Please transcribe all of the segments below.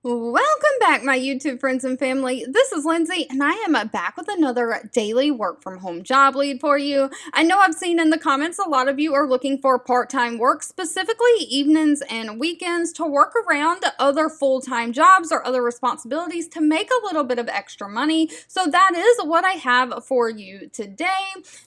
Welcome back, my YouTube friends and family. This is Lindsay, and I am back with another daily work from home job lead for you. I know I've seen in the comments a lot of you are looking for part-time work, specifically evenings and weekends, to work around other full-time jobs or other responsibilities to make a little bit of extra money. So that is what I have for you today.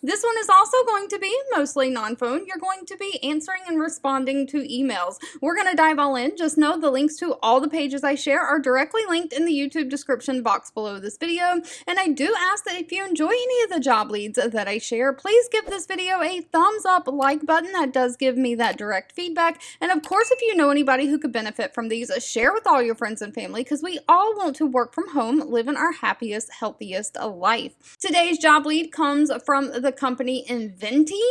This one is also going to be mostly non-phone. You're going to be answering and responding to emails. We're going to dive all in. Just know the links to all the pages I share are directly linked in the YouTube description box below this video. And I do ask that if you enjoy any of the job leads that I share, please give this video a thumbs up like button. That does give me that direct feedback. And of course, if you know anybody who could benefit from these, share with all your friends and family, because we all want to work from home, living our happiest, healthiest life. Today's job lead comes from the company Inventi.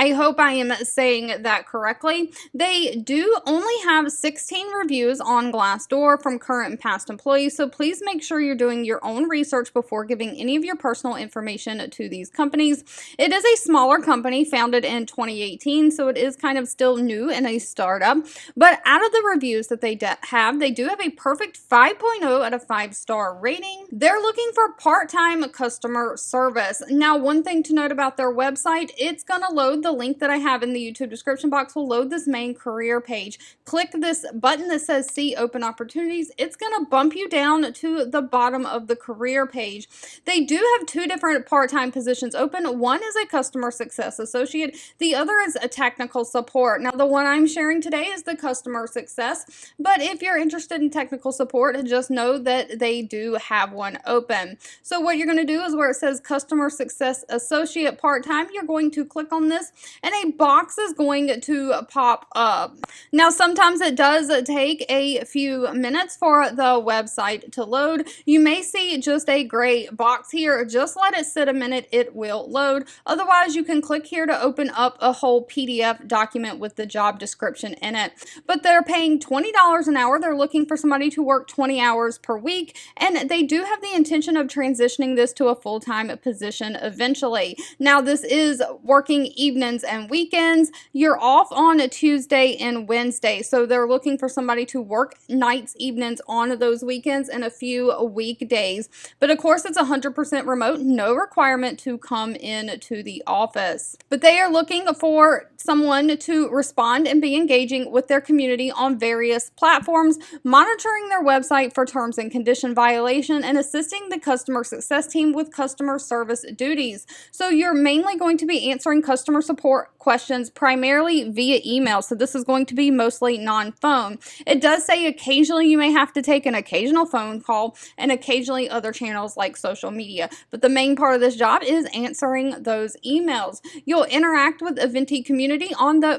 I hope I am saying that correctly. They do only have 16 reviews on Glassdoor from current and past employees, so please make sure you're doing your own research before giving any of your personal information to these companies. It is a smaller company founded in 2018, so it is kind of still new and a startup. But out of the reviews that they do have a perfect 5.0 out of 5-star rating. They're looking for part-time customer service. Now, one thing to note about their website, it's going to load the link that I have in the YouTube description box will load this main career page. Click this button that says see open opportunities. It's going to bump you down to the bottom of the career page. They do have two different part-time positions open. One is a customer success associate. The other is a technical support. Now, the one I'm sharing today is the customer success, but if you're interested in technical support, just know that they do have one open. So what you're going to do is where it says customer success associate part-time, you're going to click on this and a box is going to pop up. Now, sometimes it does take a few minutes for the website to load. You may see just a gray box here. Just let it sit a minute. It will load. Otherwise, you can click here to open up a whole PDF document with the job description in it. But they're paying $20 an hour. They're looking for somebody to work 20 hours per week, and they do have the intention of transitioning this to a full-time position eventually. Now, this is working evenings and weekends. You're off on a Tuesday and Wednesday, so they're looking for somebody to work nights, evenings on those weekends and a few weekdays. But of course, it's 100% remote, no requirement to come in to the office. But they are looking for someone to respond and be engaging with their community on various platforms, monitoring their website for terms and condition violation, and assisting the customer success team with customer service duties. So you're mainly going to be answering customer support questions primarily via email. So this is going to be mostly non-phone. It does say occasionally you may have to take an occasional phone call and occasionally other channels like social media. But the main part of this job is answering those emails. You'll interact with Inventi community on the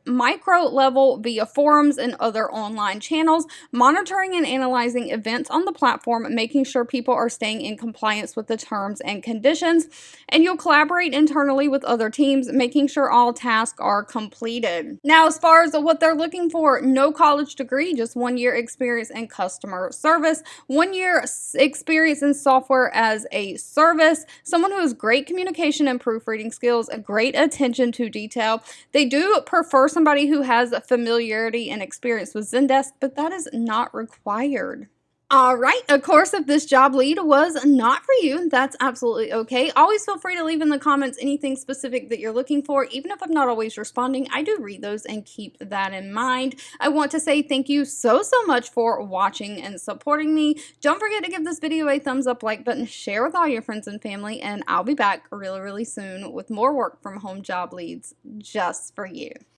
micro level via forums and other online channels, monitoring and analyzing events on the platform, making sure people are staying in compliance with the terms and conditions. And you'll collaborate internally with other teams, making sure all tasks are completed. Now, as far as what they're looking for, no college degree, just 1 year experience in customer service, 1 year experience in software as a service, someone who has great communication and proofreading skills, a great attention to detail. They do prefer somebody who has familiarity and experience with Zendesk, but that is not required. All right, of course, if this job lead was not for you, that's absolutely okay. Always feel free to leave in the comments anything specific that you're looking for. Even if I'm not always responding, I do read those and keep that in mind. I want to say thank you so much for watching and supporting me. Don't forget to give this video a thumbs up, like button, share with all your friends and family, and I'll be back really soon with more work from home job leads just for you.